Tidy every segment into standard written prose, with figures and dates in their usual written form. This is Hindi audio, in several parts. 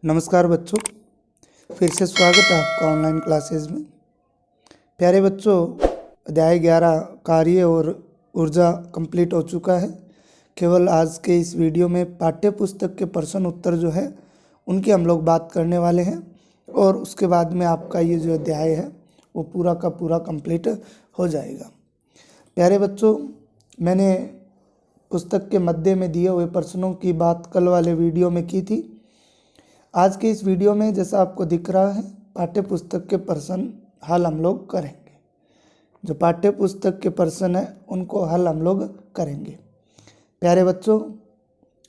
नमस्कार बच्चों, फिर से स्वागत है आपका ऑनलाइन क्लासेस में। प्यारे बच्चों, अध्याय 11 कार्य और ऊर्जा कंप्लीट हो चुका है। केवल आज के इस वीडियो में पाठ्य पुस्तक के प्रश्न उत्तर जो है उनकी हम लोग बात करने वाले हैं और उसके बाद में आपका ये जो अध्याय है वो पूरा का पूरा कंप्लीट हो जाएगा। प्यारे बच्चों, मैंने पुस्तक के मध्य में दिए हुए प्रश्नों की बात कल वाले वीडियो में की थी। आज के इस वीडियो में जैसा आपको दिख रहा है पाठ्य पुस्तक के प्रश्न हल हम लोग करेंगे। जो पाठ्य पुस्तक के प्रश्न है उनको हल हम लोग करेंगे। प्यारे बच्चों,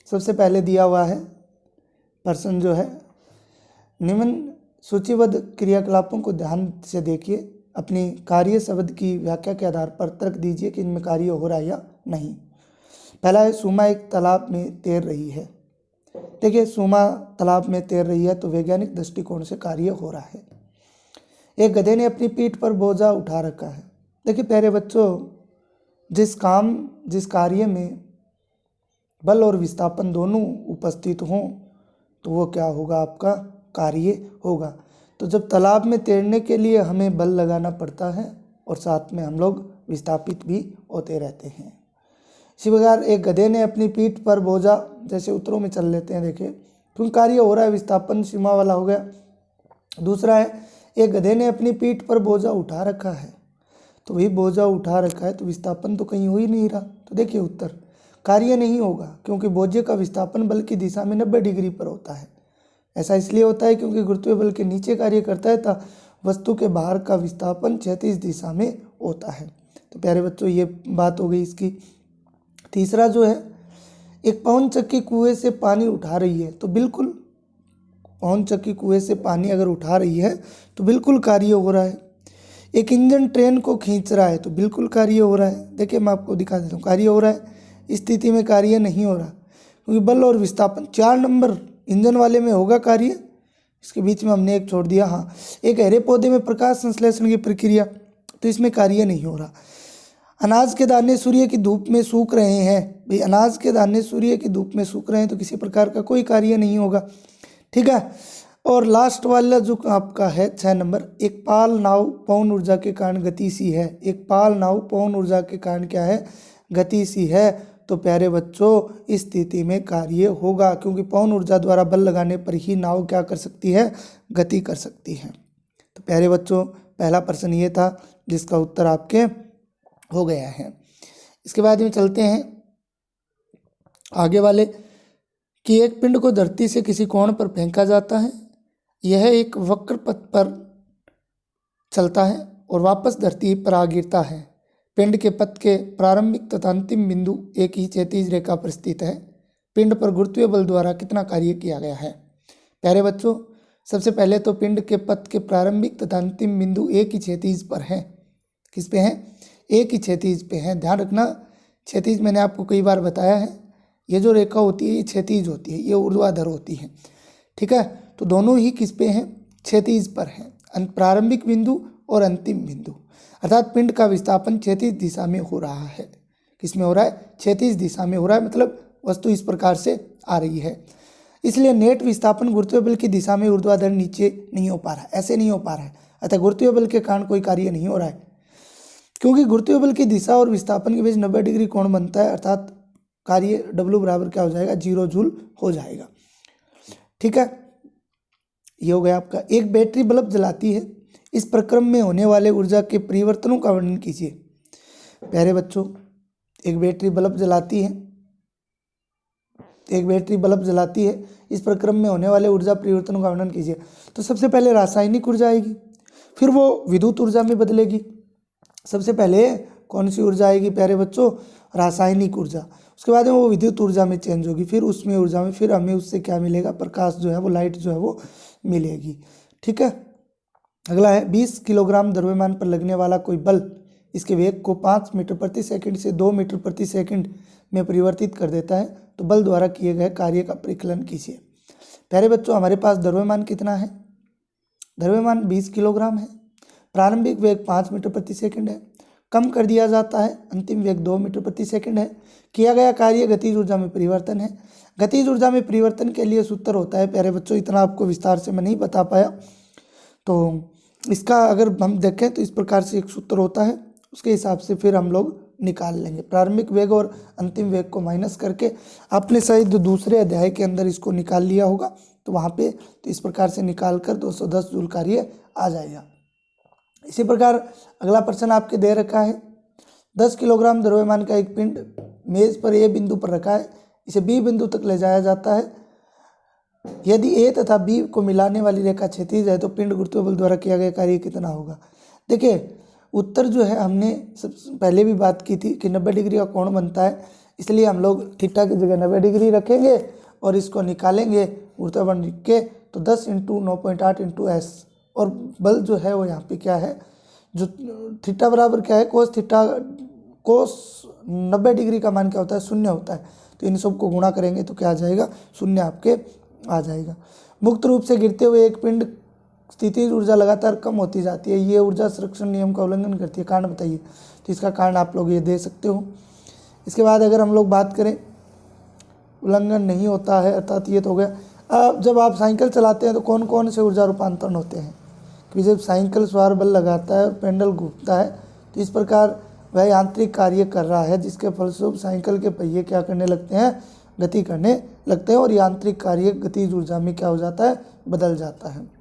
सबसे पहले दिया हुआ है प्रश्न जो है, निम्न सूचीबद्ध क्रियाकलापों को ध्यान से देखिए, अपनी कार्य शब्द की व्याख्या के आधार पर तर्क दीजिए कि इनमें कार्य हो रहा है या नहीं। पहला है, सुमा एक तालाब में तैर रही है। देखिए, सुमा तालाब में तैर रही है तो वैज्ञानिक दृष्टिकोण से कार्य हो रहा है। एक गधे ने अपनी पीठ पर बोझा उठा रखा है। देखिए प्यारे बच्चों, जिस कार्य में बल और विस्थापन दोनों उपस्थित हों तो वो क्या होगा, आपका कार्य होगा। तो जब तालाब में तैरने के लिए हमें बल लगाना पड़ता है और साथ में हम लोग विस्थापित भी होते रहते हैं। इसी प्रकार एक गधे ने अपनी पीठ पर बोझा, जैसे उत्तरों में चल लेते हैं, देखिए क्योंकि कार्य हो रहा है, विस्थापन सीमा वाला हो गया। दूसरा है, एक गधे ने अपनी पीठ पर बोझा उठा रखा है। तो वही बोझा उठा रखा है तो विस्थापन तो कहीं हो ही नहीं रहा। तो देखिए उत्तर कार्य नहीं होगा, क्योंकि बोझे का विस्थापन बल की दिशा में 90 डिग्री पर होता है। ऐसा इसलिए होता है क्योंकि गुरुत्वीय बल के नीचे कार्य करता है तथा वस्तु के बाहर का विस्थापन क्षैतिज दिशा में होता है। तो प्यारे बच्चों, ये बात हो गई इसकी। तीसरा जो है, एक पवन चक्की कुएं से पानी उठा रही है। तो बिल्कुल पवन चक्की कुएं से पानी अगर उठा रही है तो बिल्कुल कार्य हो रहा है। एक इंजन ट्रेन को खींच रहा है तो बिल्कुल कार्य हो रहा है। देखिए मैं आपको दिखा देता हूँ, कार्य हो रहा है। इस स्थिति में कार्य नहीं हो रहा क्योंकि बल और विस्थापन 4 नंबर इंजन वाले में होगा कार्य। इसके बीच में हमने एक छोड़ दिया। हाँ, एक हरे पौधे में प्रकाश संश्लेषण की प्रक्रिया, तो इसमें कार्य नहीं हो रहा। अनाज के दाने सूर्य की धूप में सूख रहे हैं। भाई अनाज के दाने सूर्य की धूप में सूख रहे हैं तो किसी प्रकार का कोई कार्य नहीं होगा। ठीक है। और लास्ट वाला जो आपका है 6 नंबर, एक पाल नाव पवन ऊर्जा के कारण गति सी है। एक पाल नाव पवन ऊर्जा के कारण क्या है, गति सी है। तो प्यारे बच्चों, इस स्थिति में कार्य होगा, क्योंकि पवन ऊर्जा द्वारा बल लगाने पर ही नाव क्या कर सकती है, गति कर सकती है। तो प्यारे बच्चों, पहला प्रश्न ये था जिसका उत्तर आपके हो गया है। इसके बाद में चलते हैं आगे वाले, कि एक पिंड को धरती से किसी कोण पर फेंका जाता है। यह एक वक्र पथ पर चलता है और वापस धरती पर आ गिरता है। पिंड के पथ के प्रारंभिक तथा अंतिम बिंदु एक ही क्षैतिज रेखा पर स्थित है। पिंड पर गुरुत्वीय बल द्वारा कितना कार्य किया गया है। प्यारे बच्चों, सबसे पहले तो पिंड के पथ के प्रारंभिक तथा अंतिम बिंदु एक ही क्षैतिज पर है। किस पे है, एक ही क्षैतिज पे है। ध्यान रखना, क्षैतिज मैंने आपको कई बार बताया है, ये जो रेखा होती है ये क्षैतिज होती है, ये ऊर्ध्वाधर होती है। ठीक है, तो दोनों ही किस पे हैं, क्षैतिज पर हैं, प्रारंभिक बिंदु और अंतिम बिंदु। अर्थात पिंड का विस्थापन क्षैतिज दिशा में हो रहा है। किस में हो रहा है, क्षैतिज दिशा में हो रहा है, मतलब वस्तु इस प्रकार से आ रही है। इसलिए नेट विस्थापन गुरुत्वीय बल की दिशा में ऊर्ध्वाधर नीचे नहीं हो पा रहा है, ऐसे नहीं हो पा रहा है। अतः गुरुत्वीय बल के कारण कोई कार्य नहीं हो रहा है, क्योंकि गुरुत्वीय बल की दिशा और विस्थापन के बीच 90 डिग्री कोण बनता है। अर्थात कार्य W बराबर क्या हो जाएगा, 0 जूल हो जाएगा। ठीक है, ये हो गया आपका। एक बैटरी बल्ब जलाती है। इस प्रक्रम में होने वाले ऊर्जा के परिवर्तनों का वर्णन कीजिए। प्यारे बच्चों, एक बैटरी बल्ब जलाती है, एक बैटरी बल्ब जलाती है, इस प्रक्रम में होने वाले ऊर्जा परिवर्तनों का वर्णन कीजिए। तो सबसे पहले रासायनिक ऊर्जा आएगी, फिर वो विद्युत ऊर्जा में बदलेगी। सबसे पहले कौन सी ऊर्जा आएगी प्यारे बच्चों, रासायनिक ऊर्जा। उसके बाद में वो विद्युत ऊर्जा में चेंज होगी, फिर उसमें ऊर्जा में, फिर हमें उससे क्या मिलेगा, प्रकाश जो है वो, लाइट जो है वो मिलेगी। ठीक है। अगला है, 20 किलोग्राम द्रव्यमान पर लगने वाला कोई बल इसके वेग को 5 मीटर प्रति सेकंड से 2 मीटर प्रति सेकंड में परिवर्तित कर देता है। तो बल द्वारा किए गए कार्य का परिकलन कीजिए। प्यारे बच्चों, हमारे पास द्रव्यमान कितना है, द्रव्यमान 20 किलोग्राम है, प्रारंभिक वेग 5 मीटर प्रति सेकंड है, कम कर दिया जाता है। अंतिम वेग 2 मीटर प्रति सेकंड है। किया गया कार्य गतिज ऊर्जा में परिवर्तन है। गतिज ऊर्जा में परिवर्तन के लिए सूत्र होता है, प्यारे बच्चों इतना आपको विस्तार से मैं नहीं बता पाया, तो इसका अगर हम देखें तो इस प्रकार से एक सूत्र होता है, उसके हिसाब से फिर हम लोग निकाल लेंगे। प्रारंभिक वेग और अंतिम वेग को माइनस करके आपने शायद दूसरे अध्याय के अंदर इसको निकाल लिया होगा, तो वहाँ पे तो इस प्रकार से निकाल कर 210 जूल कार्य आ जाएगा। इसी प्रकार अगला प्रश्न आपके दे रखा है, 10 किलोग्राम द्रव्यमान का एक पिंड मेज पर ए बिंदु पर रखा है, इसे बी बिंदु तक ले जाया जाता है। यदि ए तथा बी को मिलाने वाली रेखा क्षैतिज है तो पिंड गुरुत्व बल द्वारा किया गया कार्य कितना होगा। देखिए उत्तर जो है हमने सबसे पहले भी बात की थी कि 90 डिग्री का कोण बनता है, इसलिए हम लोग थीटा की जगह 90 डिग्री रखेंगे और इसको निकालेंगे गुरुत्व बल लिख के, तो 10 × 9.8 × s, और बल जो है वो यहाँ पे क्या है, जो थीटा बराबर क्या है, कोस थीटा, कोस 90 डिग्री का मान क्या होता है, 0 होता है, तो इन सब को गुणा करेंगे तो क्या आ जाएगा, 0 आपके आ जाएगा। मुक्त रूप से गिरते हुए एक पिंड स्थितिज ऊर्जा लगातार कम होती जाती है, ये ऊर्जा संरक्षण नियम का उल्लंघन करती है, कारण बताइए। तो इसका कारण आप लोग ये दे सकते हो। इसके बाद अगर हम लोग बात करें उल्लंघन नहीं होता है, अर्थात ये तो हो गया। जब आप साइकिल चलाते हैं तो कौन कौन से ऊर्जा रूपांतरण होते हैं, कि जब साइकिल सवार बल लगाता है और पेंडल घूमता है तो इस प्रकार वह यांत्रिक कार्य कर रहा है, जिसके फलस्वरूप साइकिल के पहिए क्या करने लगते हैं, गति करने लगते हैं, और यांत्रिक कार्य गतिज ऊर्जा में क्या हो जाता है, बदल जाता है।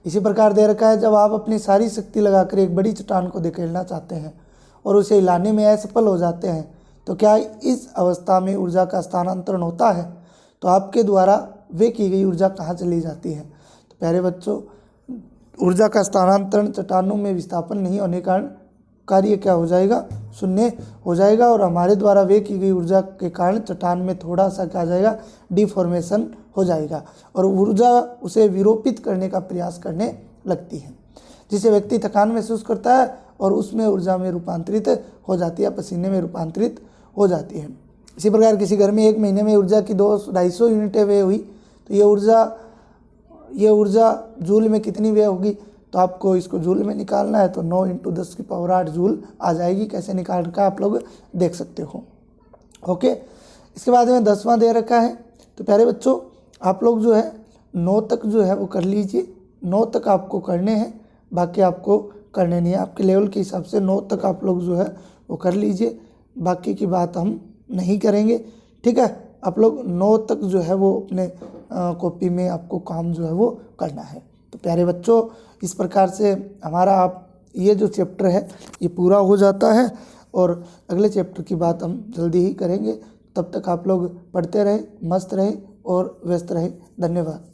इसी प्रकार दे रखा है, जब आप अपनी सारी शक्ति लगाकर एक बड़ी चट्टान को धकेलना चाहते हैं और उसे हिलाने में असफल हो जाते हैं तो क्या इस अवस्था में ऊर्जा का स्थानांतरण होता है, तो आपके द्वारा वे की गई ऊर्जा कहाँ चली जाती है। तो प्यारे बच्चों, ऊर्जा का स्थानांतरण चट्टानों में विस्थापन नहीं होने के कारण कार्य क्या हो जाएगा, 0 हो जाएगा, और हमारे द्वारा वे की गई ऊर्जा के कारण चट्टान में थोड़ा सा क्या जाएगा, डिफॉर्मेशन हो जाएगा, और ऊर्जा उसे विरूपित करने का प्रयास करने लगती है, जिसे व्यक्ति थकान महसूस करता है और उसमें ऊर्जा में रूपांतरित हो जाती है, पसीने में रूपांतरित हो जाती है। इसी प्रकार किसी घर में 1 महीने में ऊर्जा की 250 यूनिटें व्यय हुई, तो ये ऊर्जा जूल में कितनी व्यय होगी, तो आपको इसको जूल में निकालना है, तो 9 × 10⁸ जूल आ जाएगी। कैसे निकाल कर आप लोग देख सकते हो। ओके, इसके बाद में 10वां दे रखा है, तो प्यारे बच्चों आप लोग जो है 9 तक जो है वो कर लीजिए, 9 तक आपको करने हैं, बाकी आपको करने नहीं है। आपके लेवल के हिसाब से 9 तक आप लोग जो है वो कर लीजिए, बाकी की बात हम नहीं करेंगे, ठीक है। आप लोग 9 तक जो है वो अपने कॉपी में आपको काम जो है वो करना है। तो प्यारे बच्चों, इस प्रकार से हमारा आप ये जो चैप्टर है ये पूरा हो जाता है, और अगले चैप्टर की बात हम जल्दी ही करेंगे। तब तक आप लोग पढ़ते रहें, मस्त रहें और व्यस्त रहें। धन्यवाद।